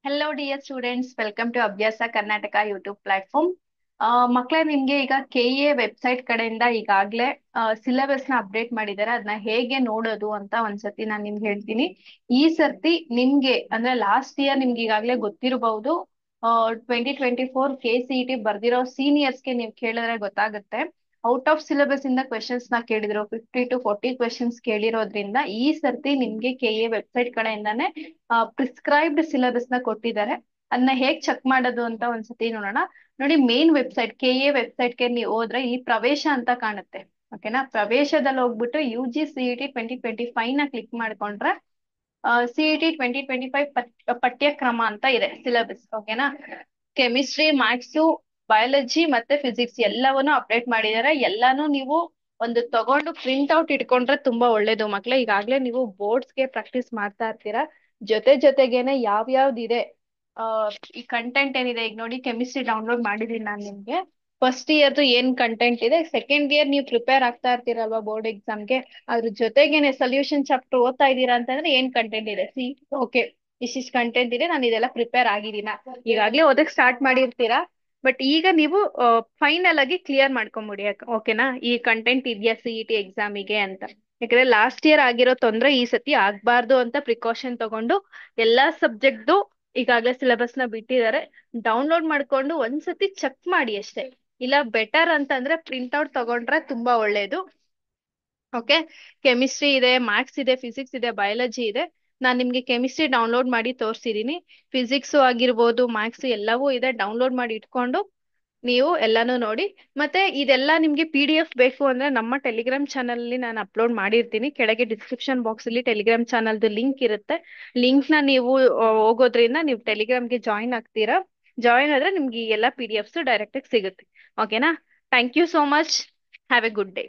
Hello dear students, welcome to Abhyasa Karnataka YouTube platform. ಮಕ್ಕಳೇ, ನಿಮ್ಗೆ ಈಗ ಕೆಇಎ ವೆಬ್ಸೈಟ್ ಕಡೆಯಿಂದ ಈಗಾಗಲೇ ಸಿಲೆಬಸ್ ನ ಅಪ್ಡೇಟ್ ಮಾಡಿದ್ದಾರೆ. ಅದನ್ನ ಹೇಗೆ ನೋಡೋದು ಅಂತ ಒಂದ್ಸತಿ ನಾನು ನಿಮ್ಗೆ ಹೇಳ್ತೀನಿ. ಈ ಸರ್ತಿ ನಿಮ್ಗೆ ಅಂದ್ರೆ ಲಾಸ್ಟ್ ಇಯರ್ ನಿಮ್ಗೆ ಈಗಾಗಲೇ ಗೊತ್ತಿರಬಹುದು. 2024 KCET ಬರ್ದಿರೋ ಸೀನಿಯರ್ಸ್ಗೆ ನೀವು ಕೇಳಿದ್ರೆ ಗೊತ್ತಾಗುತ್ತೆ. ಔಟ್ ಆಫ್ ಸಿಲೆಬಸ್ ಇಂದ ಕ್ವೆಶನ್ಸ್ ನ ಕೇಳಿದ್ರು, 50 to 40 ಕ್ವೆಶನ್ಸ್ ಕೇಳಿರೋದ್ರಿಂದ ಈ ಸರ್ತಿ ನಿಮ್ಗೆ ಕೆಇಎ ವೆಬ್ಸೈಟ್ ಕಡೆಯಿಂದಾನೇ ಪ್ರಿಸ್ಕ್ರೈಬ್ಡ್ ಸಿಲೆಬಸ್ ನ ಕೊಟ್ಟಿದ್ದಾರೆ. ಅದನ್ನ ಹೇಗ್ ಚೆಕ್ ಮಾಡೋದು ಅಂತ ಒಂದ್ಸತಿ ನೋಡೋಣ. ನೋಡಿ, ಮೇನ್ ವೆಬ್ಸೈಟ್ ಕೆಇಎ ವೆಬ್ಸೈಟ್ಗೆ ನೀವು ಹೋದ್ರೆ ಈ ಪ್ರವೇಶ ಅಂತ ಕಾಣುತ್ತೆ. ಓಕೆನಾ? ಪ್ರವೇಶದಲ್ಲಿ ಹೋಗ್ಬಿಟ್ಟು UG CET 2025 ನ ಕ್ಲಿಕ್ ಮಾಡ್ಕೊಂಡ್ರೆ CET 2025 ಪಠ್ಯಕ್ರಮ ಅಂತ ಇದೆ ಸಿಲೆಬಸ್. ಓಕೆನಾ? ಕೆಮಿಸ್ಟ್ರಿ, ಮ್ಯಾಥ್ಸ್, ಬಯಾಲಜಿ ಮತ್ತೆ ಫಿಸಿಕ್ಸ್ ಎಲ್ಲವನ್ನೂ ಅಪ್ಡೇಟ್ ಮಾಡಿದ್ದಾರೆ. ಎಲ್ಲಾನು ನೀವು ಒಂದು ತಗೊಂಡು ಪ್ರಿಂಟ್ ಔಟ್ ಇಟ್ಕೊಂಡ್ರೆ ತುಂಬಾ ಒಳ್ಳೇದು ಮಕ್ಳೇ. ಈಗಾಗ್ಲೇ ನೀವು ಬೋರ್ಡ್ಸ್ಗೆ ಪ್ರಾಕ್ಟೀಸ್ ಮಾಡ್ತಾ ಇರ್ತೀರಾ. ಜೊತೆಗೇನೆ ಯಾವ್ಯಾವ್ದಿದೆ ಈ ಕಂಟೆಂಟ್ ಏನಿದೆ. ಈಗ ನೋಡಿ, ಕೆಮಿಸ್ಟ್ರಿ ಡೌನ್ಲೋಡ್ ಮಾಡಿದೀನಿ ನಾನು ನಿಮ್ಗೆ. ಫಸ್ಟ್ ಇಯರ್ದು ಏನ್ ಕಂಟೆಂಟ್ ಇದೆ, ಸೆಕೆಂಡ್ ಇಯರ್ ನೀವು ಪ್ರಿಪೇರ್ ಆಗ್ತಾ ಇರ್ತೀರಲ್ವಾ ಬೋರ್ಡ್ ಎಕ್ಸಾಮ್ಗೆ, ಅದ್ರ ಜೊತೆಗೇನೆ ಸೊಲ್ಯೂಷನ್ ಚಾಪ್ಟರ್ ಓದ್ತಾ ಇದ್ದೀರಾ ಅಂತಂದ್ರೆ ಏನ್ ಕಂಟೆಂಟ್ ಇದೆ. ಓಕೆ, ಇಷ್ಟಿಷ್ಟು ಕಂಟೆಂಟ್ ಇದೆ, ನಾನು ಇದೆಲ್ಲ ಪ್ರಿಪೇರ್ ಆಗಿದ್ದೀನ. ಈಗಾಗ್ಲೇ ಓದಕ್ ಸ್ಟಾರ್ಟ್ ಮಾಡಿರ್ತೀರಾ, ಬಟ್ ಈಗ ನೀವು ಫೈನಲ್ ಆಗಿ ಕ್ಲಿಯರ್ ಮಾಡ್ಕೊಂಬಿಡಿ. ಓಕೆನಾ? ಈ ಕಂಟೆಂಟ್ ಇದೆಯಾ CET ಎಕ್ಸಾಮಿಗೆ ಅಂತ. ಯಾಕಂದ್ರೆ ಲಾಸ್ಟ್ ಇಯರ್ ಆಗಿರೋ ತೊಂದ್ರೆ ಈ ಸತಿ ಆಗ್ಬಾರ್ದು ಅಂತ ಪ್ರಿಕಾಷನ್ ತಗೊಂಡು ಎಲ್ಲಾ ಸಬ್ಜೆಕ್ಟ್ದು ಈಗಾಗಲೇ ಸಿಲೆಬಸ್ ನ ಬಿಟ್ಟಿದ್ದಾರೆ. ಡೌನ್ಲೋಡ್ ಮಾಡ್ಕೊಂಡು ಒಂದ್ಸತಿ ಚೆಕ್ ಮಾಡಿ ಅಷ್ಟೇ. ಇಲ್ಲ ಬೆಟರ್ ಅಂತಂದ್ರೆ ಪ್ರಿಂಟ್ ಔಟ್ ತಗೊಂಡ್ರೆ ತುಂಬಾ ಒಳ್ಳೇದು. ಓಕೆ, ಕೆಮಿಸ್ಟ್ರಿ ಇದೆ, ಮ್ಯಾಥ್ಸ್ ಇದೆ, ಫಿಸಿಕ್ಸ್ ಇದೆ, ಬಯಾಲಜಿ ಇದೆ. ನಾನು ನಿಮ್ಗೆ ಕೆಮಿಸ್ಟ್ರಿ ಡೌನ್ಲೋಡ್ ಮಾಡಿ ತೋರಿಸಿದೀನಿ. ಫಿಸಿಕ್ಸ್ ಆಗಿರ್ಬೋದು, ಮ್ಯಾಥ್ಸ್ ಎಲ್ಲವೂ ಇದೆ. ಡೌನ್ಲೋಡ್ ಮಾಡಿ ಇಟ್ಕೊಂಡು ನೀವು ಎಲ್ಲಾನು ನೋಡಿ. ಮತ್ತೆ ಇದೆಲ್ಲ ನಿಮ್ಗೆ PDF ಬೇಕು ಅಂದ್ರೆ ನಮ್ಮ ಟೆಲಿಗ್ರಾಮ್ ಚಾನಲ್ ಅಲ್ಲಿ ನಾನು ಅಪ್ಲೋಡ್ ಮಾಡಿರ್ತೀನಿ. ಕೆಳಗೆ ಡಿಸ್ಕ್ರಿಪ್ಷನ್ ಬಾಕ್ಸ್ ಅಲ್ಲಿ ಟೆಲಿಗ್ರಾಮ್ ಚಾನಲ್ದು ಲಿಂಕ್ ಇರುತ್ತೆ. ಲಿಂಕ್ ನ ನೀವು ಹೋಗೋದ್ರಿಂದ ನೀವು ಟೆಲಿಗ್ರಾಮ್ಗೆ ಜಾಯಿನ್ ಆಗ್ತೀರಾ. ಜಾಯಿನ್ ಆದ್ರೆ ನಿಮ್ಗೆ ಈ ಎಲ್ಲ PDFs ಡೈರೆಕ್ಟ್ ಆಗಿ ಸಿಗುತ್ತೆ. ಓಕೆನಾ? Thank you so much. Have a good day.